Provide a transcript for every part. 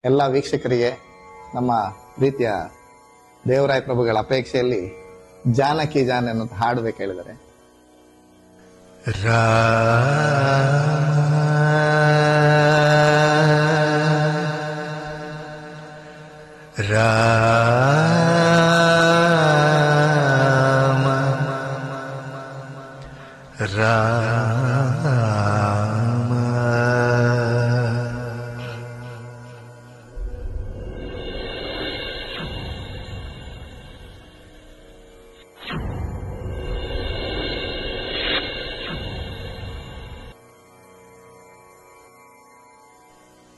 ಎಲ್ಲ ವೀಕ್ಷಕರಿಗೆ ನಮ್ಮ ಪ್ರೀತಿಯ ದೇವರಾಯ ಪ್ರಭುಗಳ ಅಪೇಕ್ಷೆಯಲ್ಲಿ ಜಾನಕಿ ಜಾನ್ ಅನ್ನೋದು ಹಾಡಬೇಕು ಹೇಳಿದರೆ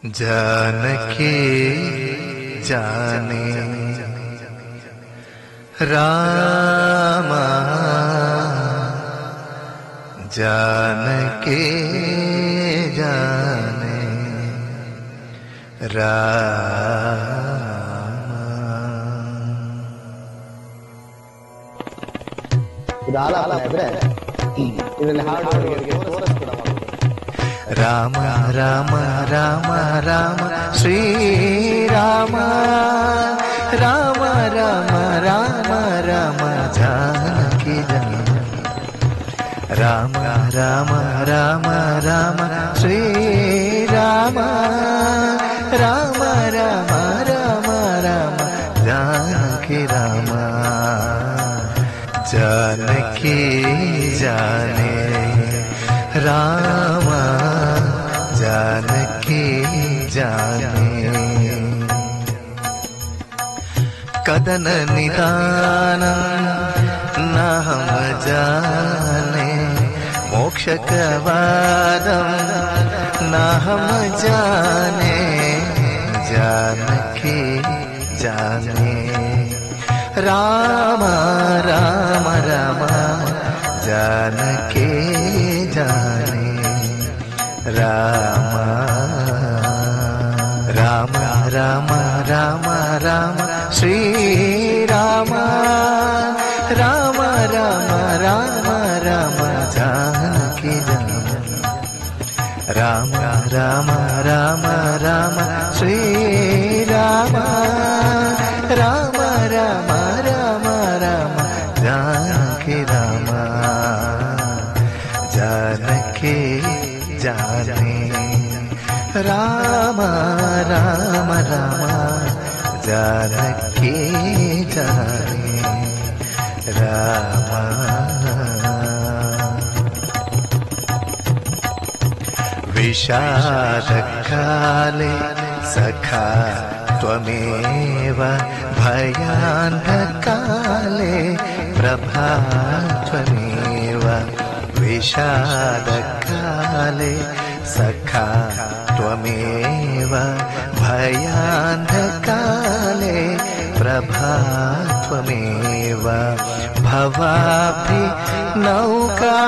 जानकी जाने राम जानकी जाने ಇದು ಆಲಾಪನೆ ಆದ್ರೆ ಇದರಲ್ಲಿ ಹಾಡುವವರಿಗೆ ಕೋರಸ್ ಕೂಡ ಮಾಡಬಹುದು. ರಾಮ ರಾಮ ರಾಮ ರಾಮ ಶ್ರೀ ರಾಮ ರಾಮ ರಾಮ ರಾಮ ರಾಮ ಜಾನಕಿ ಜಾನ ರಾಮ ರಾಮ ರಾಮ ರಾಮ ಶ್ರೀ ರಾಮ ರಾಮ ರಾಮ ರಾಮ ರಾಮ ಜಾನಕಿ ರಾಮ जानकी जाने राम जानकी जाने कदन निदान न हम जाने मोक्ष कवादम न हम जाने जानकी जाने राम राम राम जानकी जाने राम राम राम राम राम श्री राम राम राम राम राम जानकी जाने राम राम राम राम श्री राम राम राम राम राम जानकी राम जानकी जाने राम राम राम जानकी जाने राम विषाद काले सखा त्वमेव भयान्धकाले प्रभात्वमेव विषादकाले सखा त्वमेव भयान्धकाले प्रभात्वमेव भवाभि नौका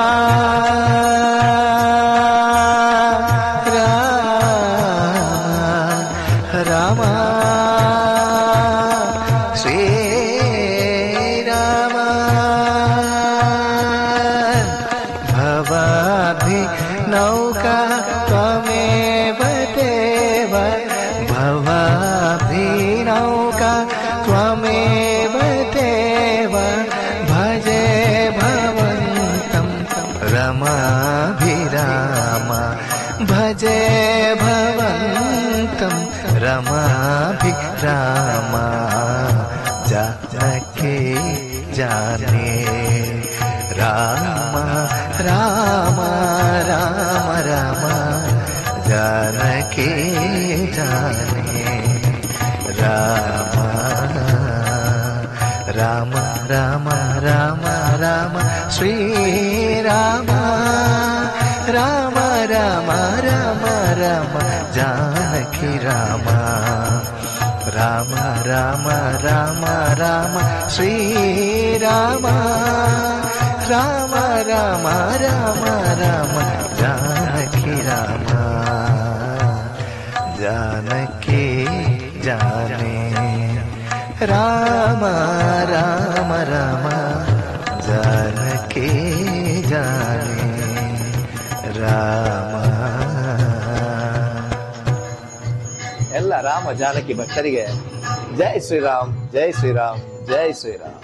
राम नौका त्वमेव देव भवाभिनौका त्वमेव देव भजे भवन्तं रमाभिराम भजे भवन्तं रमाभिराम जानकी जाने राम राम राम राम जानकी जाने राम राम राम राम राम श्री राम राम राम राम राम जानकी राम राम राम राम राम श्री राम राम राम राम राम जानकी राम जानकी जाने राम राम राम जानकी जाने राम ಎಲ್ಲ ರಾಮ ಜಾನಕಿ ಭಕ್ತರಿಗೆ ಜೈ ಶ್ರೀರಾಮ್, ಜೈ ಶ್ರೀರಾಮ್, ಜೈ ಶ್ರೀರಾಮ್.